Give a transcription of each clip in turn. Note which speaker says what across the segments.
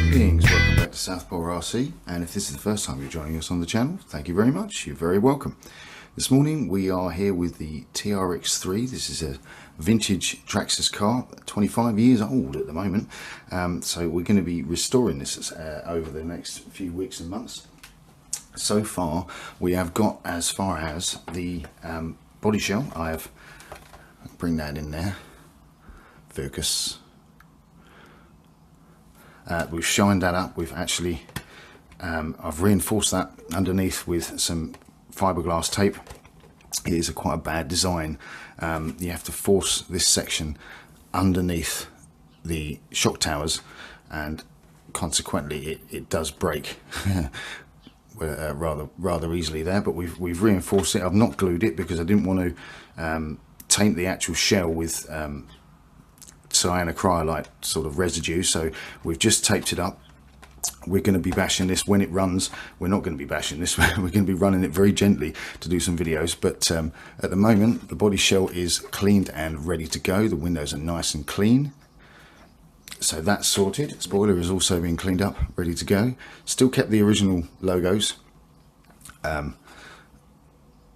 Speaker 1: Greetings, welcome back to Southpaw RC, and if this is the first time you're joining us on the channel, thank you very much, you're very welcome. This morning we are here with the TRX3. This is a vintage Traxxas car, 25 years old at the moment, so we're going to be restoring this over the next few weeks and months. So far we have got as far as the body shell. I'll bring that in there, focus. We've shined that up. We've actually I've reinforced that underneath with some fiberglass tape. It is quite a bad design. You have to force this section underneath the shock towers, and consequently it does break rather easily there. But we've reinforced it. I've not glued it because I didn't want to taint the actual shell with cyanocryolite sort of residue, so we've just taped it up. We're going to be bashing this when it runs. We're not going to be bashing this, we're going to be running it very gently to do some videos, but at the moment the body shell is cleaned and ready to go. The windows are nice and clean, so that's sorted. Spoiler is also being cleaned up, ready to go. Still kept the original logos.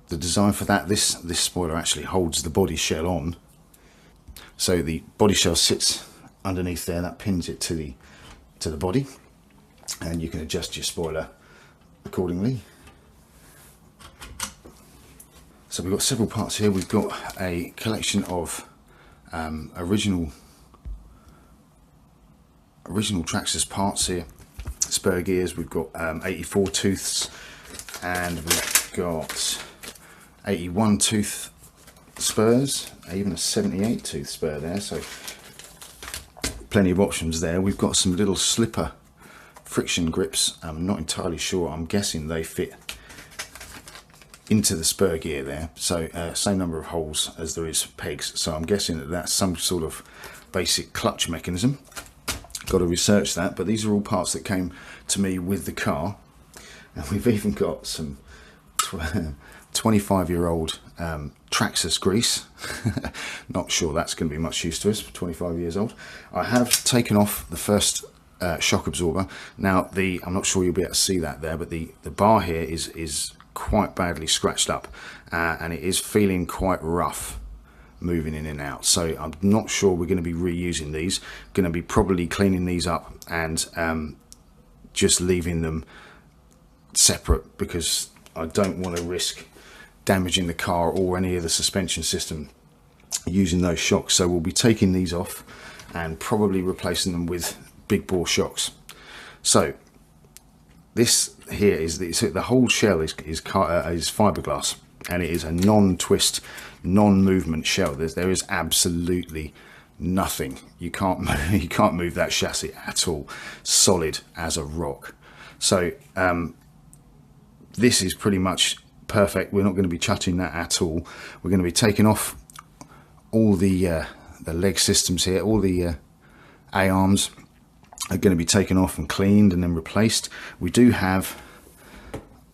Speaker 1: The design for that, this spoiler actually holds the body shell on. So the body shell sits underneath there, that pins it to the body, and you can adjust your spoiler accordingly. So we've got several parts here. We've got a collection of original Traxxas parts here, spur gears. We've got 84 tooths, and we've got 81 tooth spurs, even a 78 tooth spur there, so plenty of options there. We've got some little slipper friction grips. I'm not entirely sure, I'm guessing they fit into the spur gear there, so same number of holes as there is pegs, so I'm guessing that that's some sort of basic clutch mechanism. Got to research that, but these are all parts that came to me with the car. And we've even got some 25-year-old Traxxas grease. Not sure that's going to be much use to us for 25 years old. I have taken off the first shock absorber. Now I'm not sure you'll be able to see that there, but the bar here is quite badly scratched up, and it is feeling quite rough moving in and out, so I'm not sure we're going to be reusing these. Going to be probably cleaning these up and just leaving them separate, because I don't want to risk damaging the car or any of the suspension system using those shocks. So we'll be taking these off and probably replacing them with big bore shocks. So this here is the whole shell is fiberglass, and it is a non-twist, non-movement shell. There is absolutely nothing. You can't move that chassis at all. Solid as a rock. So this is pretty much perfect. We're not going to be touching that at all. We're going to be taking off all the leg systems here. All the A-arms are going to be taken off and cleaned and then replaced. We do have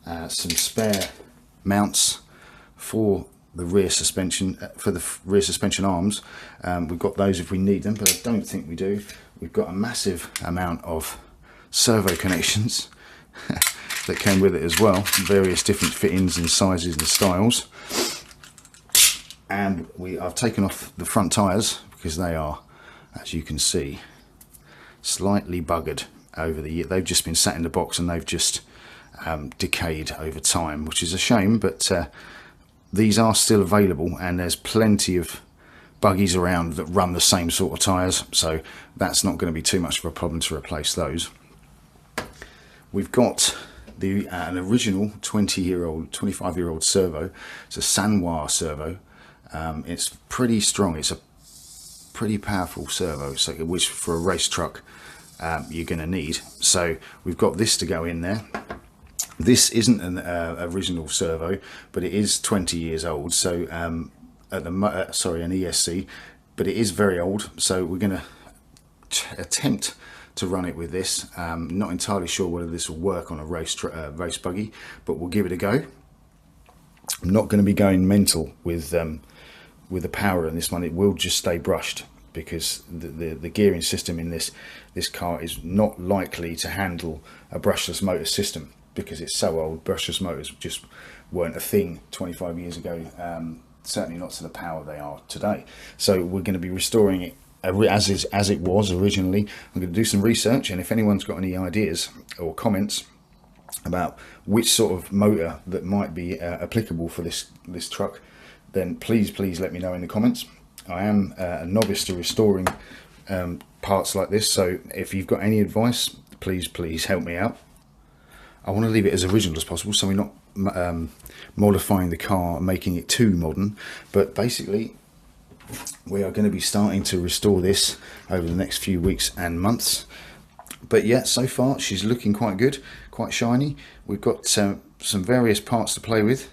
Speaker 1: some spare mounts for the rear suspension, arms. We've got those if we need them, but I don't think we do. We've got a massive amount of servo connections that came with it as well, various different fittings and sizes and styles. And I've taken off the front tyres because they are, as you can see, slightly buggered over the year. They've just been sat in the box and they've just decayed over time, which is a shame, but these are still available, and there's plenty of buggies around that run the same sort of tyres, so that's not going to be too much of a problem to replace those. We've got an original 25-year-old servo. It's a Sanwa servo. It's pretty strong. It's a pretty powerful servo, so which for a race truck you're going to need. So we've got this to go in there. This isn't an original servo, but it is 20 years old. So an ESC, but it is very old. So we're going to attempt to run it with this. Not entirely sure whether this will work on a race buggy, but we'll give it a go. I'm not going to be going mental with with the power in this one, it will just stay brushed, because the gearing system in this car is not likely to handle a brushless motor system, because it's so old. Brushless motors just weren't a thing 25 years ago, certainly not to the power they are today. So we're going to be restoring it as it was originally. I'm going to do some research, and if anyone's got any ideas or comments about which sort of motor that might be applicable for this truck, then please let me know in the comments. I am a novice to restoring parts like this, so if you've got any advice, please help me out. I want to leave it as original as possible, so we're not modifying the car, making it too modern. But basically, we are going to be starting to restore this over the next few weeks and months. But yeah, so far she's looking quite good, quite shiny. We've got some various parts to play with,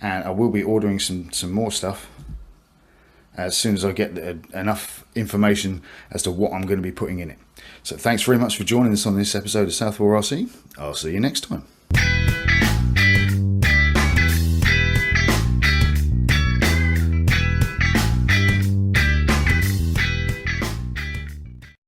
Speaker 1: and I will be ordering some more stuff as soon as I get enough information as to what I'm going to be putting in it. So thanks very much for joining us on this episode of Southpaw RC. I'll see you next time.